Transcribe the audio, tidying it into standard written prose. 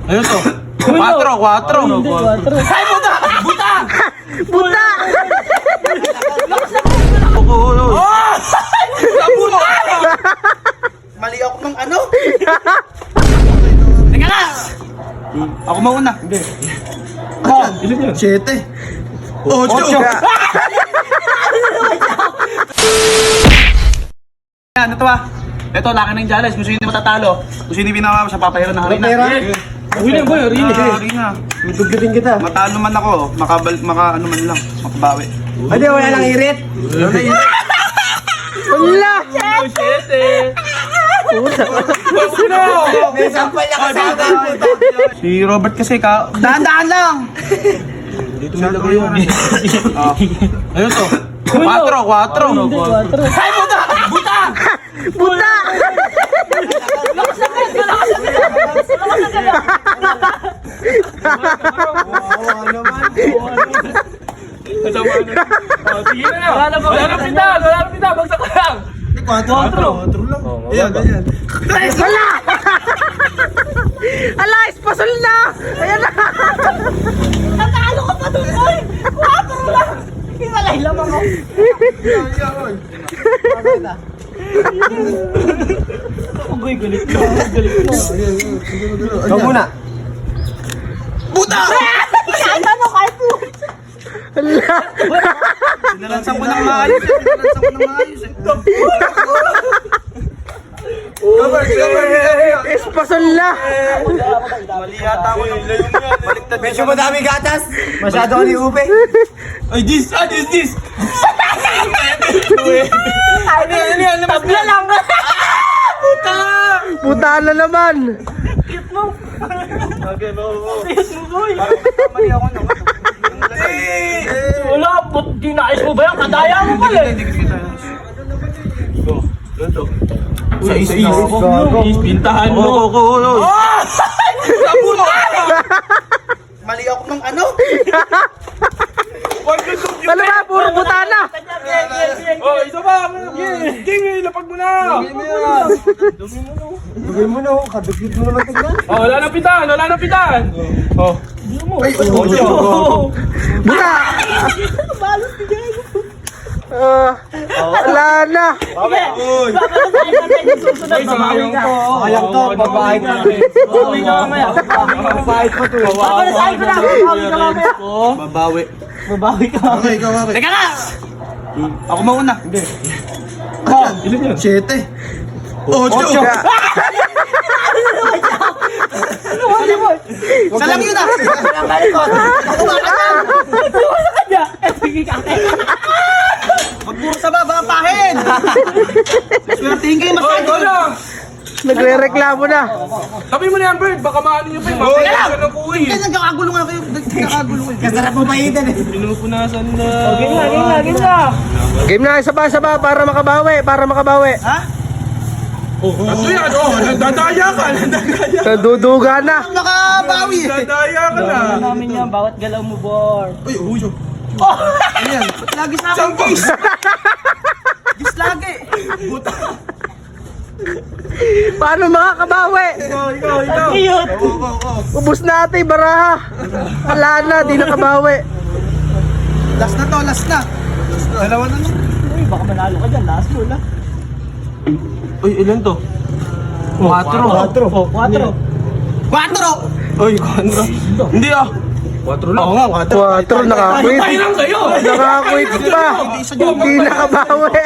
Ayun to. 4. Ay, buta! Buta! Buta! Mali ako ng ano? Teka na! Ako mauna. Hindi. Oh, 7. 8. Yan, ito ba? Ito, laki ng Jales. Kung sino matatalo, kung sino pinaka sa papahiro ng harina. Huli boy, huli. Harina. Tutugtutin kita. Matalo man ako, ano man lang, makabawi. Hindi, wala nang irit. Wala! May sampal na kasama. Si Robert kasi dahan-dahan lang. Dito may lagay yun. Ayun to. 4. Ay, buta! Buta! Buta! Sige na. Wala na pita. Bagsak ka lang. 4 lang. Ayan. Wala! Ala, espasol na! Ayan na! Natalo ka pa doon, boy! 4 lang! Hiwalay lamang ako. Agoy, galit na. Ikaw muna. Buta! Ano kahit po? Ala! Sinalansan ko ng maayos. Espasol na! Mali yata ako ng baliktad. Medyo madami gatas. Masyado ka ni Upe. Ay, this. Tabla lang! Puta na naman! Mali ako ng Wala, ba't dinais mo ba yan? Kadaya mo pala eh. Pintahan mo. Mali ako ng ano? Ano ba? Puro buta na! Oh, isa pa. Ging, lapag mo na. Bigay mo na ako. Kadagit mo naman tignan. Oh, wala nang pitan. Oh. Ay, Buta! Balos ni Diego. Wala na! Sayang to. Sayang to, babae ka. Babawi ka mamaya. Babae pa to. Papalasahin ko na! Babawi ka mamaya! babawi. Babae ka. Okay, ikaw. Teka na! Ako mauna. Hindi. 7. 8. Sa lang yun ah! Huwag puro sa baba ang pahin! Maswertihin kayo masyado! Nagre-reklamo na. Sabi mo na yan, Bert. Baka maano nyo pa yung mamaya ka ng kuwi. Kaya nagkakagulo nga kayo. Nagkakagulo kayo. Kasarap mo pahitan eh. Pinupunasan na. Game na! Game na, isa-saba para makabawi. Ha? Ano yan? Oh, nadadaya ka. Naduduga na. Makabawi eh! Nadadaya ka na. Namin yan, bawat galaw mo, Bor. Uy, ayan. Ba't lagi sa akin, Gis? Gis lagi! Buta! Paano makakabawi? Ikaw. Cute! Ubus na ate, baraha. Wala na, di nakabawi. Last na to, last na. Dalawa na lang. Uy, baka manalo ka dyan, last mo na. Uy, ilan to? 4. 4! Uy, 4. Hindi ah. 4 lang. Oo nga, 4, nakakwit. Ay lang kayo. Nakakwit pa. Hindi nakabawi.